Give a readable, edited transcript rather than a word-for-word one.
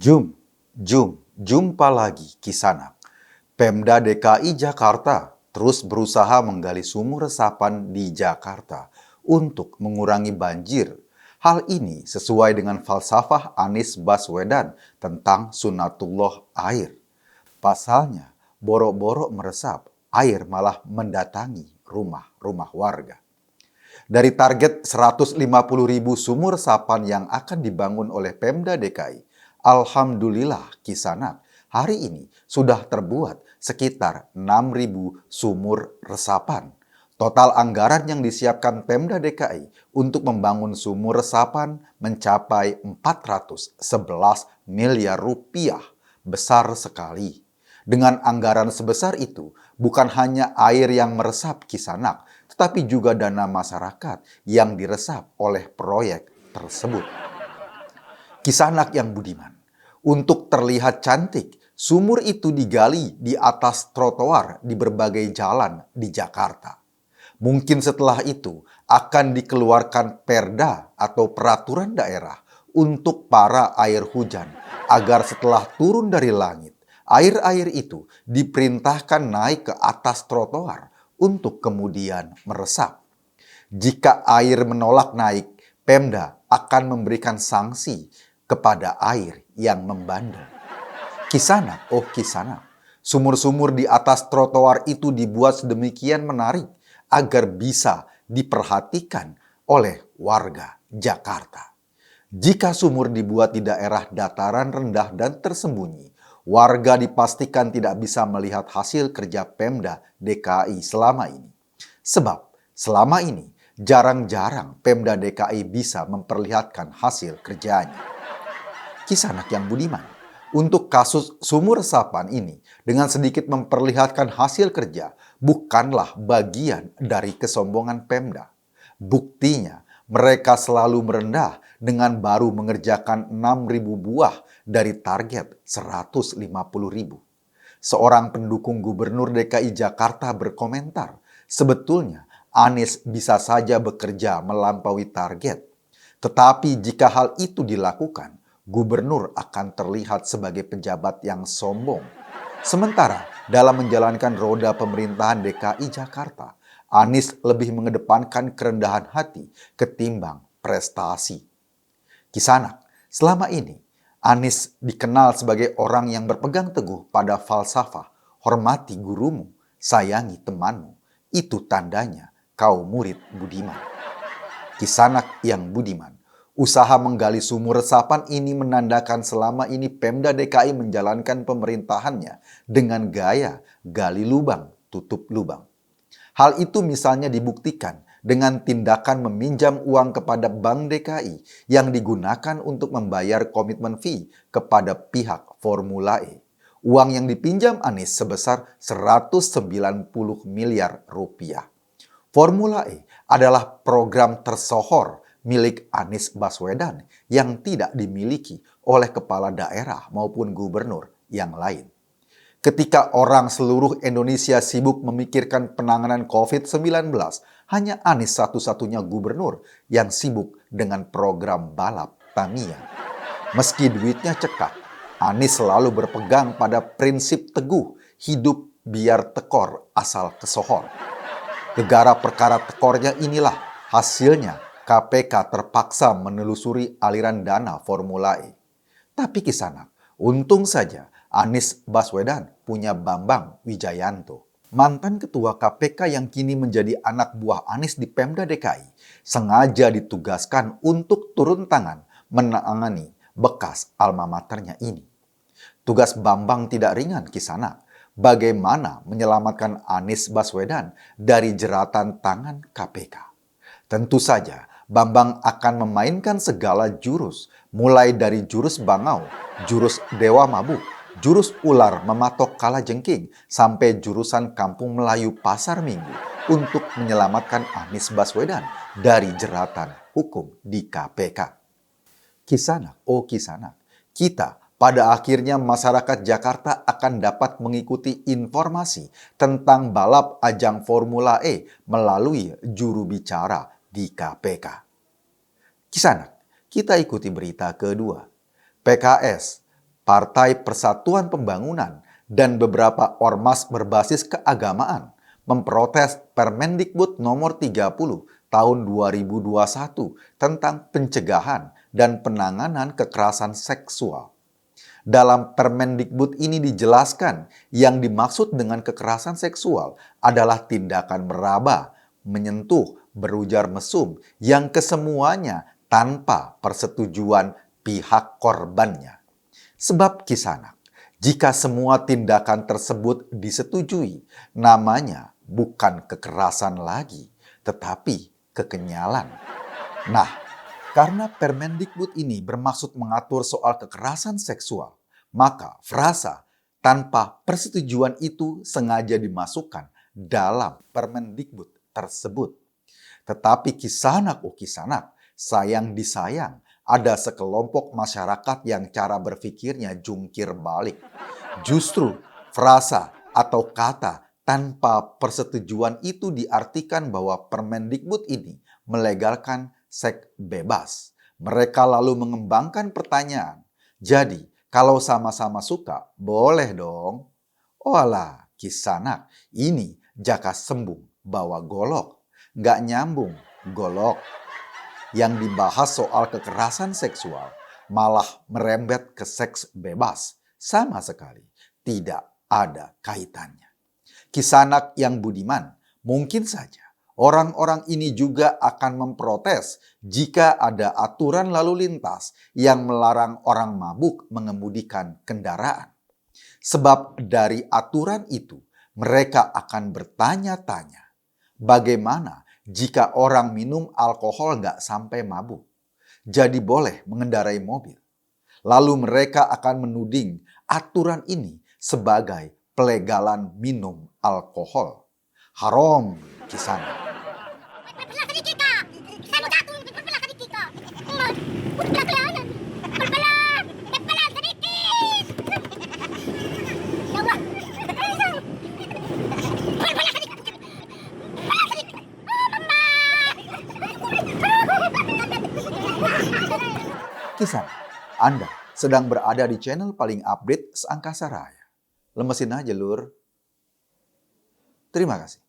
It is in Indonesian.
Jumpa lagi Kisanak. Pemda DKI Jakarta terus berusaha menggali sumur resapan di Jakarta untuk mengurangi banjir. Hal ini sesuai dengan falsafah Anies Baswedan tentang sunatullah air. Pasalnya, boro-boro meresap, air malah mendatangi rumah-rumah warga. Dari target 150.000 sumur resapan yang akan dibangun oleh Pemda DKI, alhamdulillah Kisanak, hari ini sudah terbuat sekitar 6.000 sumur resapan. Total anggaran yang disiapkan Pemda DKI untuk membangun sumur resapan mencapai 411 miliar rupiah. Besar sekali. Dengan anggaran sebesar itu, bukan hanya air yang meresap Kisanak, tetapi juga dana masyarakat yang diresap oleh proyek tersebut. Kisanak yang budiman, untuk terlihat cantik, sumur itu digali di atas trotoar di berbagai jalan di Jakarta. Mungkin setelah itu akan dikeluarkan perda atau peraturan daerah untuk para air hujan, agar setelah turun dari langit, air-air itu diperintahkan naik ke atas trotoar untuk kemudian meresap. Jika air menolak naik, Pemda akan memberikan sanksi kepada air yang membandel. Kisanak, sumur-sumur di atas trotoar itu dibuat sedemikian menarik agar bisa diperhatikan oleh warga Jakarta. Jika sumur dibuat di daerah dataran rendah dan tersembunyi, warga dipastikan tidak bisa melihat hasil kerja Pemda DKI selama ini. Sebab selama ini jarang-jarang Pemda DKI bisa memperlihatkan hasil kerjanya. Kisanak yang budiman, untuk kasus sumur resapan ini dengan sedikit memperlihatkan hasil kerja bukanlah bagian dari kesombongan Pemda. Buktinya, mereka selalu merendah dengan baru mengerjakan 6.000 buah dari target 150.000. Seorang pendukung Gubernur DKI Jakarta berkomentar, sebetulnya Anies bisa saja bekerja melampaui target. Tetapi jika hal itu dilakukan, Gubernur akan terlihat sebagai pejabat yang sombong. Sementara dalam menjalankan roda pemerintahan DKI Jakarta, Anies lebih mengedepankan kerendahan hati ketimbang prestasi. Kisanak, selama ini Anies dikenal sebagai orang yang berpegang teguh pada falsafah, hormati gurumu, sayangi temanmu. Itu tandanya kau murid budiman. Kisanak yang budiman, usaha menggali sumur resapan ini menandakan selama ini Pemda DKI menjalankan pemerintahannya dengan gaya gali lubang, tutup lubang. Hal itu misalnya dibuktikan dengan tindakan meminjam uang kepada Bank DKI yang digunakan untuk membayar komitmen fee kepada pihak Formula E. Uang yang dipinjam Anies sebesar 190 miliar rupiah. Formula E adalah program tersohor milik Anies Baswedan yang tidak dimiliki oleh kepala daerah maupun gubernur yang lain. Ketika orang seluruh Indonesia sibuk memikirkan penanganan COVID-19, hanya Anies satu-satunya gubernur yang sibuk dengan program balap Tamiya. Meski duitnya cekak, Anies selalu berpegang pada prinsip teguh hidup biar tekor asal kesohor. Gegara perkara tekornya inilah hasilnya KPK terpaksa menelusuri aliran dana Formula E. Tapi Kisanak, untung saja Anies Baswedan punya Bambang Wijayanto, mantan ketua KPK yang kini menjadi anak buah Anies di Pemda DKI, sengaja ditugaskan untuk turun tangan menangani bekas alma maternya ini. Tugas Bambang tidak ringan Kisanak. Bagaimana menyelamatkan Anies Baswedan dari jeratan tangan KPK? Tentu saja Bambang akan memainkan segala jurus, mulai dari jurus bangau, jurus dewa mabuk, jurus ular mematok kalajengking, sampai jurusan kampung Melayu Pasar Minggu untuk menyelamatkan Anies Baswedan dari jeratan hukum di KPK. Kisanak, kita pada akhirnya masyarakat Jakarta akan dapat mengikuti informasi tentang balap ajang Formula E melalui juru bicara di KPK. Kisanak, kita ikuti berita kedua. PKS Partai Persatuan Pembangunan dan beberapa ormas berbasis keagamaan memprotes Permendikbud nomor 30 tahun 2021 tentang pencegahan dan penanganan kekerasan seksual. Dalam Permendikbud ini dijelaskan yang dimaksud dengan kekerasan seksual adalah tindakan meraba, menyentuh, berujar mesum yang kesemuanya tanpa persetujuan pihak korbannya. Sebab kisanak, jika semua tindakan tersebut disetujui, namanya bukan kekerasan lagi, tetapi kekenyalan. Nah, karena Permendikbud ini bermaksud mengatur soal kekerasan seksual, maka frasa tanpa persetujuan itu sengaja dimasukkan dalam Permendikbud tersebut. Tetapi kisanak kisanak, sayang disayang, ada sekelompok masyarakat yang cara berpikirnya jungkir balik. Justru frasa atau kata tanpa persetujuan itu diartikan bahwa Permendikbud ini melegalkan seks bebas. Mereka lalu mengembangkan pertanyaan. Jadi, kalau sama-sama suka, boleh dong. Oalah, kisanak, ini jaka sembung bawa golok. Nggak nyambung, golok. Yang dibahas soal kekerasan seksual malah merembet ke seks bebas. Sama sekali tidak ada kaitannya. Kisanak yang budiman, mungkin saja orang-orang ini juga akan memprotes jika ada aturan lalu lintas yang melarang orang mabuk mengemudikan kendaraan. Sebab dari aturan itu mereka akan bertanya-tanya, bagaimana jika orang minum alkohol nggak sampai mabuk, jadi boleh mengendarai mobil? Lalu mereka akan menuding aturan ini sebagai pelegalan minum alkohol. Haram kisanak. Kisanak, Anda sedang berada di channel paling update seangkasa raya. Lemesin aja, Lur. Terima kasih.